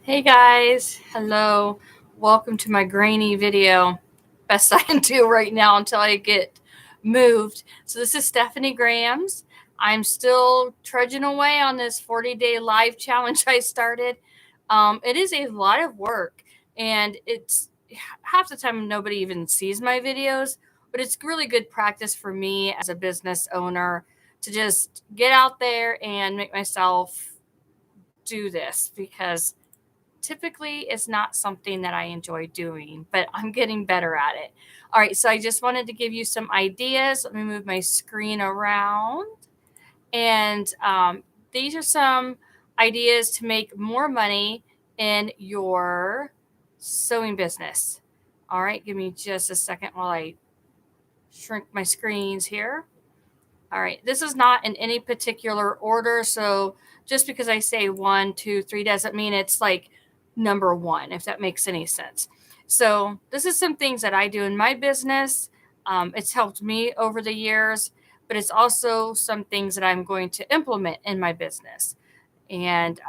Hey guys, hello. Welcome to my grainy video. Best I can do right now until I get moved. So this is Stephanie Graham's. I'm still trudging away on this 40-day live challenge I started. It is a lot of work, and it's half the time nobody even sees my videos, but it's really good practice for me as a business owner to just get out there and make myself do this, because typically it's not something that I enjoy doing, but I'm getting better at it. All right, so I just wanted to give you some ideas. Let me move my screen around. And these are some ideas to make more money in your sewing business. All right, give me just a second while I shrink my screens here. All right, this is not in any particular order. So just because I say 1, 2, 3 doesn't mean it's like number one, if that makes any sense. So this is some things that I do in my business. It's helped me over the years, but it's also some things that I'm going to implement in my business. And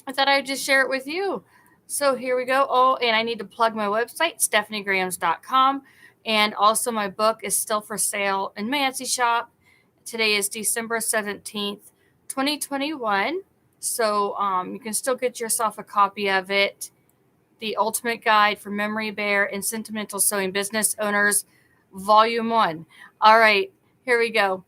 I thought I'd just share it with you. So here we go. Oh, and I need to plug my website, stephaniegrams.com. And also my book is still for sale in my Etsy shop. Today is December 17th, 2021. So you can still get yourself a copy of it. The Ultimate Guide for Memory Bear and Sentimental Sewing Business Owners, Volume 1. All right, here we go.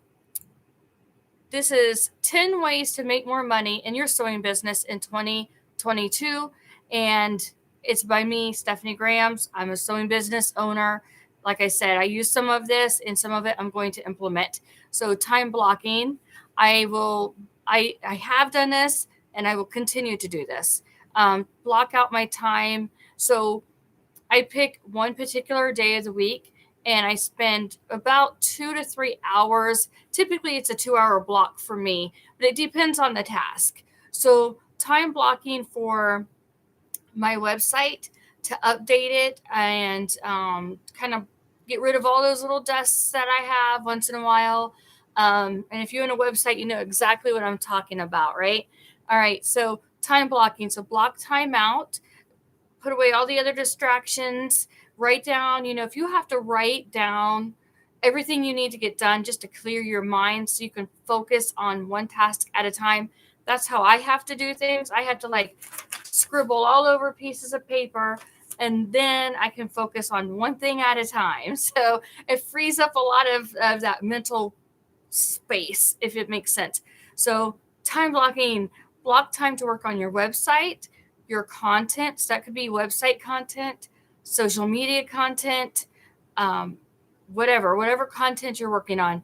This is 10 ways to make more money in your sewing business in 2022. And it's by me, Stephanie Grams. I'm a sewing business owner. Like I said, I use some of this and some of it I'm going to implement. So time blocking, I have done this and I will continue to do this. Block out my time. So I pick one particular day of the week and I spend about 2 to 3 hours. Typically, it's a 2-hour block for me, but it depends on the task. So, time blocking for my website to update it and kind of get rid of all those little dusts that I have once in a while. And if you own a website, you know exactly what I'm talking about, right? All right, so time blocking. So, block time out, put away all the other distractions, write down, if you have to write down everything you need to get done just to clear your mind so you can focus on one task at a time. That's how I have to do things. I have to scribble all over pieces of paper, and then I can focus on one thing at a time. So it frees up a lot of that mental space, if it makes sense. So time blocking, block time to work on your website, your content. So that could be website content, social media content, whatever content you're working on,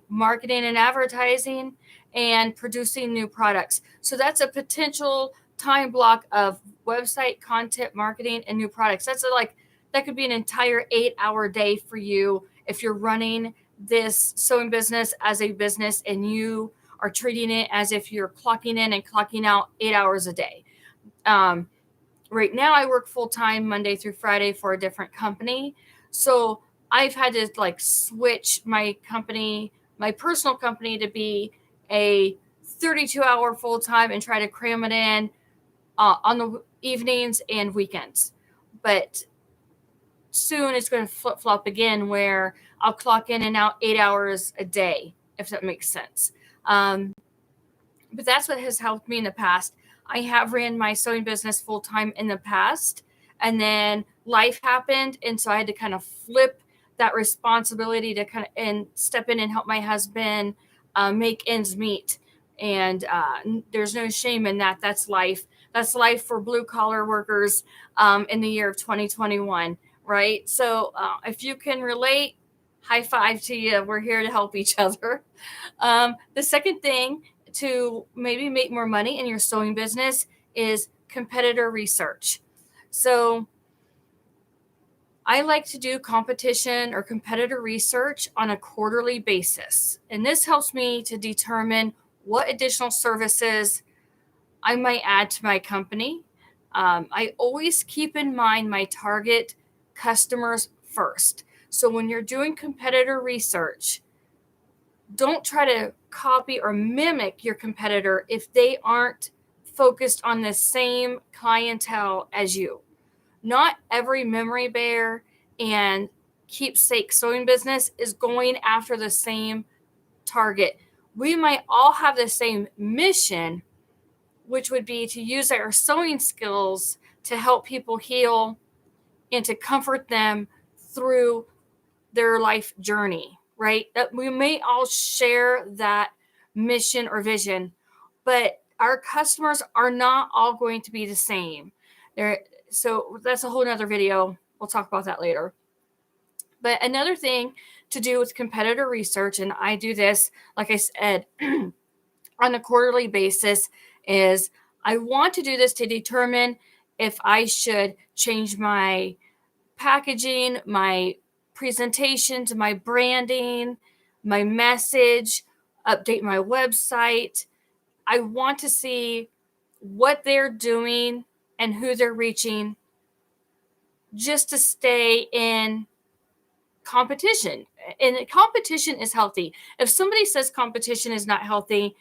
marketing and advertising, and producing new products. So that's a potential time block of website content, marketing, and new products. That could be an entire 8-hour day for you if you're running this sewing business as a business and you are treating it as if you're clocking in and clocking out 8 hours a day. Right now I work full-time Monday through Friday for a different company. So I've had to switch my company, my personal company, to be a 32-hour full-time and try to cram it in on the evenings and weekends. But soon it's going to flip-flop again where I'll clock in and out 8 hours a day, if that makes sense. But that's what has helped me in the past. I have ran my sewing business full-time in the past, and then life happened, and so I had to kind of flip that responsibility to kind of and step in and help my husband make ends meet. And there's no shame in that. That's life. That's life for blue-collar workers in the year of 2021, right? So if you can relate, high five to you. We're here to help each other. The second thing to maybe make more money in your sewing business is competitor research. So I like to do competition or competitor research on a quarterly basis. And this helps me to determine what additional services I might add to my company. I always keep in mind my target customers first. So when you're doing competitor research, don't try to copy or mimic your competitor if they aren't focused on the same clientele as you. Not every memory bear and keepsake sewing business is going after the same target. We might all have the same mission, which would be to use our sewing skills to help people heal and to comfort them through their life journey, right? That we may all share that mission or vision, but our customers are not all going to be the same. So that's a whole nother video. We'll talk about that later. But another thing to do with competitor research, and I do this, like I said, on a quarterly basis, is I want to do this to determine if I should change my packaging, my presentations, my branding, my message, update my website. I want to see what they're doing and who they're reaching just to stay in competition. And competition is healthy. If somebody says competition is not healthy,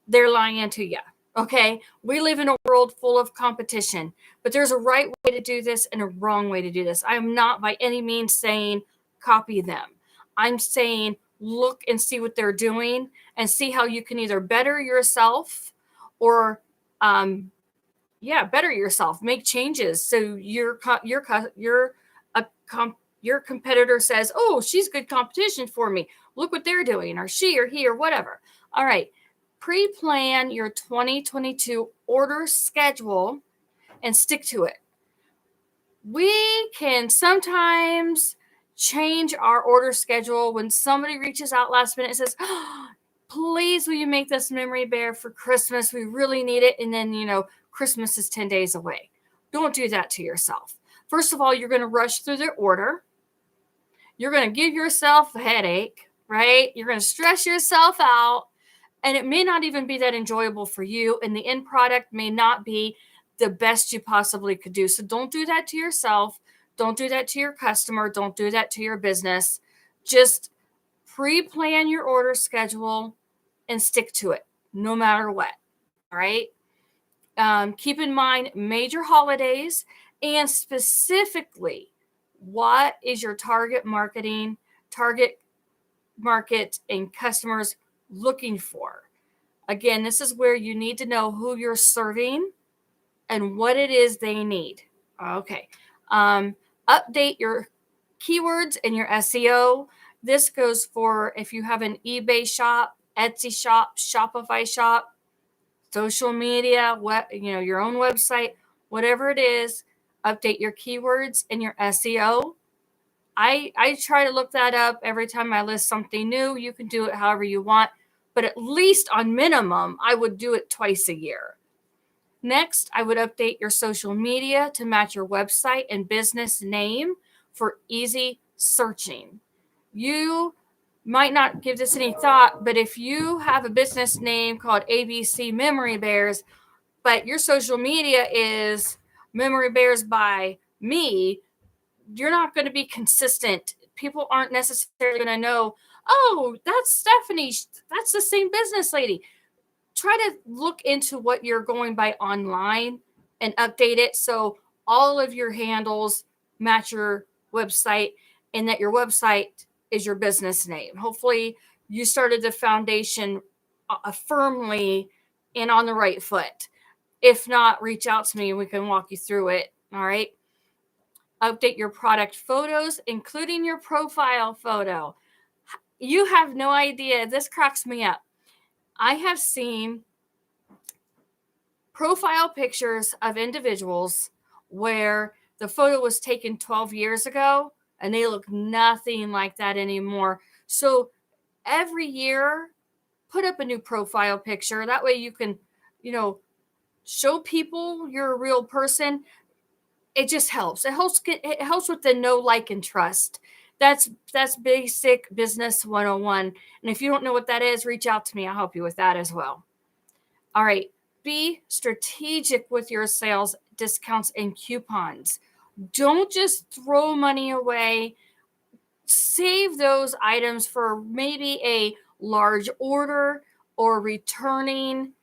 they're lying to you. Okay. We live in a world full of competition, but there's a right way to do this and a wrong way to do this. I am not by any means saying copy them. I'm saying look and see what they're doing and see how you can either better yourself or, better yourself, make changes. So your competitor says, oh, she's good competition for me. Look what they're doing, or she or he or whatever. All right. Pre-plan your 2022 order schedule and stick to it. We can sometimes change our order schedule when somebody reaches out last minute and says, oh, please, will you make this memory bear for Christmas? We really need it. And then, Christmas is 10 days away. Don't do that to yourself. First of all, you're going to rush through the order. You're going to give yourself a headache, right? You're going to stress yourself out. And it may not even be that enjoyable for you. And the end product may not be the best you possibly could do. So don't do that to yourself. Don't do that to your customer. Don't do that to your business. Just pre-plan your order schedule and stick to it no matter what. All right. Keep in mind major holidays and specifically what is your target market and customers looking for. Again, this is where you need to know who you're serving and what it is they need. Okay. Update your keywords and your SEO. This goes for if you have an eBay shop, Etsy shop, Shopify shop, social media, your own website, whatever it is, update your keywords and your SEO. I try to look that up every time I list something new. You can do it however you want, but at least on minimum, I would do it twice a year. Next, I would update your social media to match your website and business name for easy searching. You might not give this any thought, but if you have a business name called ABC Memory Bears, but your social media is Memory Bears by me, you're not going to be consistent. People aren't necessarily going to know, oh, that's Stephanie. That's the same business lady. Try to look into what you're going by online and update it so all of your handles match your website and that your website is your business name. Hopefully you started the foundation firmly and on the right foot. If not, reach out to me and we can walk you through it. All right. Update your product photos, including your profile photo. You have no idea. This cracks me up. I have seen profile pictures of individuals where the photo was taken 12 years ago and they look nothing like that anymore. So every year, put up a new profile picture. That way you can, show people you're a real person. It just helps. It helps with the know, like, and trust. That's basic business 101. And if you don't know what that is, reach out to me. I'll help you with that as well. All right. Be strategic with your sales, discounts, and coupons. Don't just throw money away. Save those items for maybe a large order or returning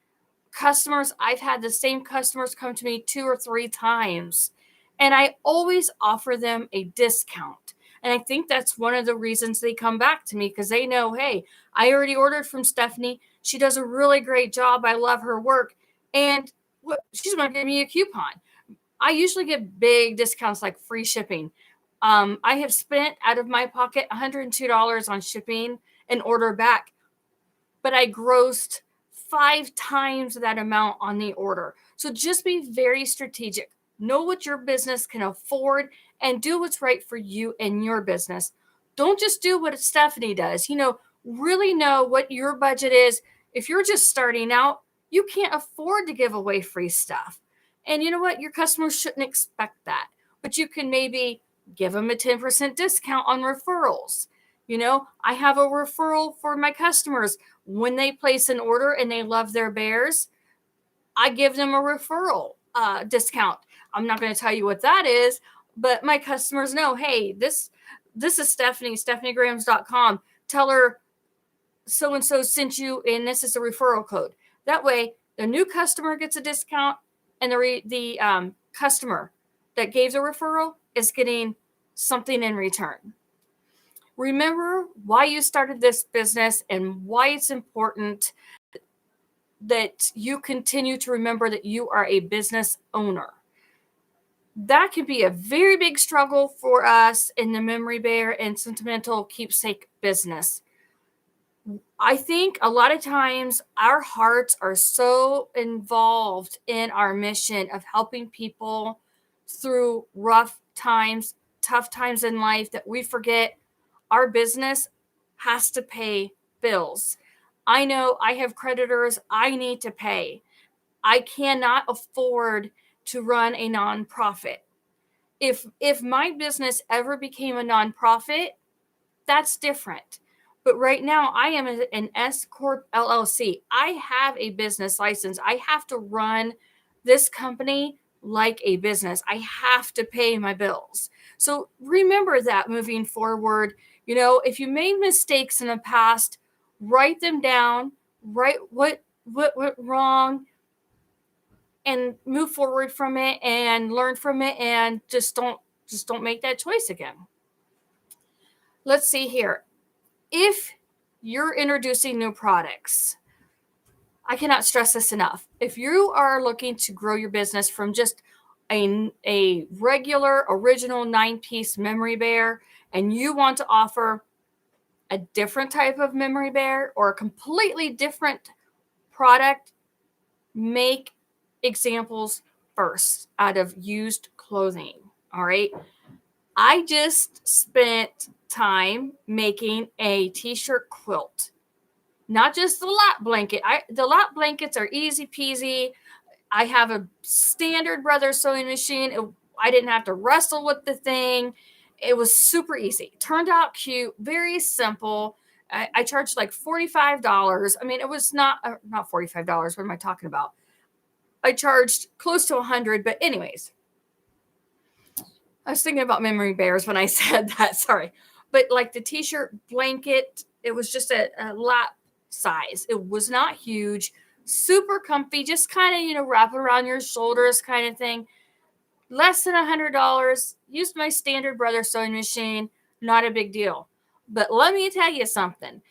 customers. I've had the same customers come to me 2 or 3 times, and I always offer them a discount. And I think that's one of the reasons they come back to me, because they know, hey, I already ordered from Stephanie. She does a really great job. I love her work. And she's going to give me a coupon. I usually get big discounts like free shipping. I have spent out of my pocket $102 on shipping and order back, but I grossed 5 times that amount on the order. So just be very strategic. Know what your business can afford and do what's right for you and your business. Don't just do what Stephanie does. Really know what your budget is. If you're just starting out, you can't afford to give away free stuff. And you know what? Your customers shouldn't expect that. But you can maybe give them a 10% discount on referrals. I have a referral for my customers. When they place an order and they love their bears, I give them a referral discount. I'm not going to tell you what that is, but my customers know, hey, this is Stephanie, stephaniegrams.com. Tell her so-and-so sent you, and this is a referral code. That way, the new customer gets a discount, and the customer that gave the referral is getting something in return. Remember why you started this business and why it's important that you continue to remember that you are a business owner. That can be a very big struggle for us in the Memory Bear and Sentimental Keepsake business. I think a lot of times our hearts are so involved in our mission of helping people through rough times, tough times in life, that we forget our business has to pay bills. I know I have creditors I need to pay. I cannot afford to run a nonprofit. If my business ever became a nonprofit, that's different. But right now, I am an S Corp LLC. I have a business license. I have to run this company like a business. I have to pay my bills. So remember that moving forward. If you made mistakes in the past, write them down, write what went wrong, and move forward from it and learn from it, and just don't make that choice again. Let's see here. If you're introducing new products, I cannot stress this enough. If you are looking to grow your business from just a regular original 9-piece memory bear, and you want to offer a different type of memory bear or a completely different product, make examples first out of used clothing. All right. I just spent time making a t-shirt quilt, not just the lap blanket. The lap blankets are easy peasy. I have a standard Brothers sewing machine. I didn't have to wrestle with the thing. It was super easy. Turned out cute, very simple. I charged like $45. I mean, it was not $45. What am I talking about? I charged close to $100, but anyways, I was thinking about memory bears when I said that. Sorry. But like the t-shirt blanket, it was just a lap size. It was not huge, super comfy, just kind of, wrap it around your shoulders kind of thing. Less than $100. Used my standard Brothers sewing machine. Not a big deal. But let me tell you something.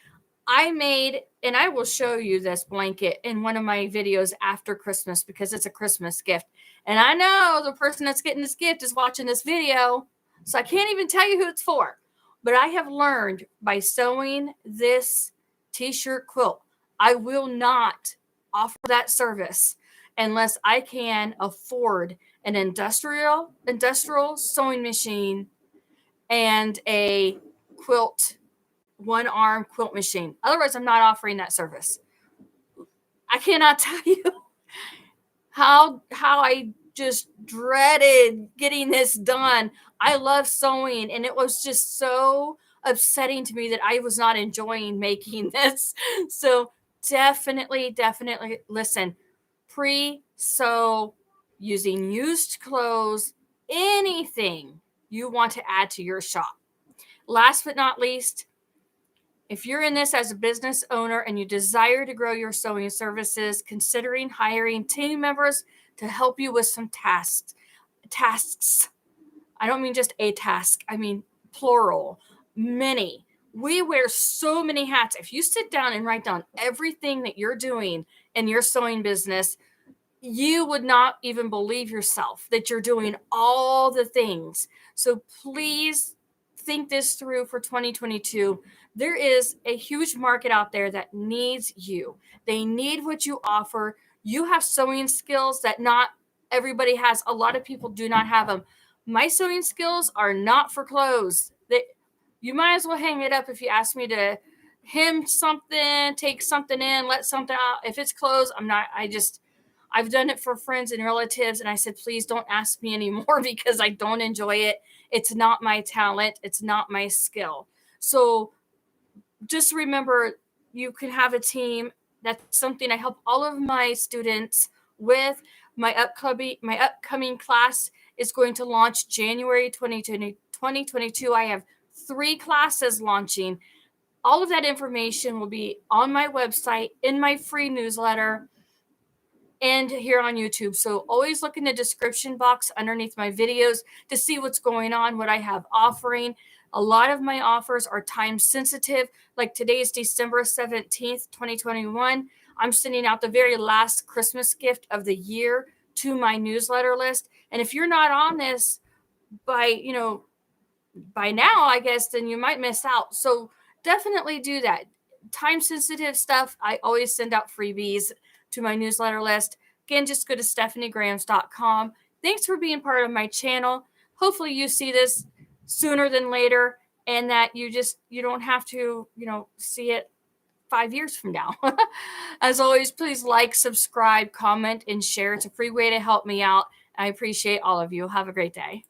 I made, and I will show you this blanket in one of my videos after Christmas because it's a Christmas gift. And I know the person that's getting this gift is watching this video, so I can't even tell you who it's for. But I have learned by sewing this t-shirt quilt, I will not offer that service unless I can afford an industrial sewing machine and a quilt, one-arm quilt machine. Otherwise, I'm not offering that service. I cannot tell you how I just dreaded getting this done. I love sewing, and it was just so upsetting to me that I was not enjoying making this. So definitely listen. Pre-sew, using used clothes, anything you want to add to your shop. Last but not least, If you're in this as a business owner and you desire to grow your sewing services, considering hiring team members to help you with some tasks. I don't mean just a task. I mean plural, many. We wear so many hats. If you sit down and write down everything that you're doing in your sewing business, you would not even believe yourself that you're doing all the things. So please think this through for 2022. There is a huge market out there that needs you. They need what you offer. You have sewing skills that not everybody has. A lot of people do not have them. My sewing skills are not for clothes. You might as well hang it up if you ask me to hem something, take something in, let something out. If it's clothes, I've done it for friends and relatives, and I said, please don't ask me anymore because I don't enjoy it. It's not my talent. It's not my skill. So just remember, you can have a team. That's something I help all of my students with. My upcoming class is going to launch January 2022. I have 3 classes launching. All of that information will be on my website, in my free newsletter, and here on YouTube. So always look in the description box underneath my videos to see what's going on, what I have offering. A lot of my offers are time sensitive. Like today is December 17th, 2021. I'm sending out the very last Christmas gift of the year to my newsletter list. And if you're not on this by now, I guess, then you might miss out. So definitely do that. Time sensitive stuff, I always send out freebies to my newsletter list. Again, just go to stephaniegrams.com. Thanks for being part of my channel. Hopefully you see this sooner than later, and that you don't have to, see it 5 years from now. As always, please like, subscribe, comment, and share. It's a free way to help me out. I appreciate all of you. Have a great day.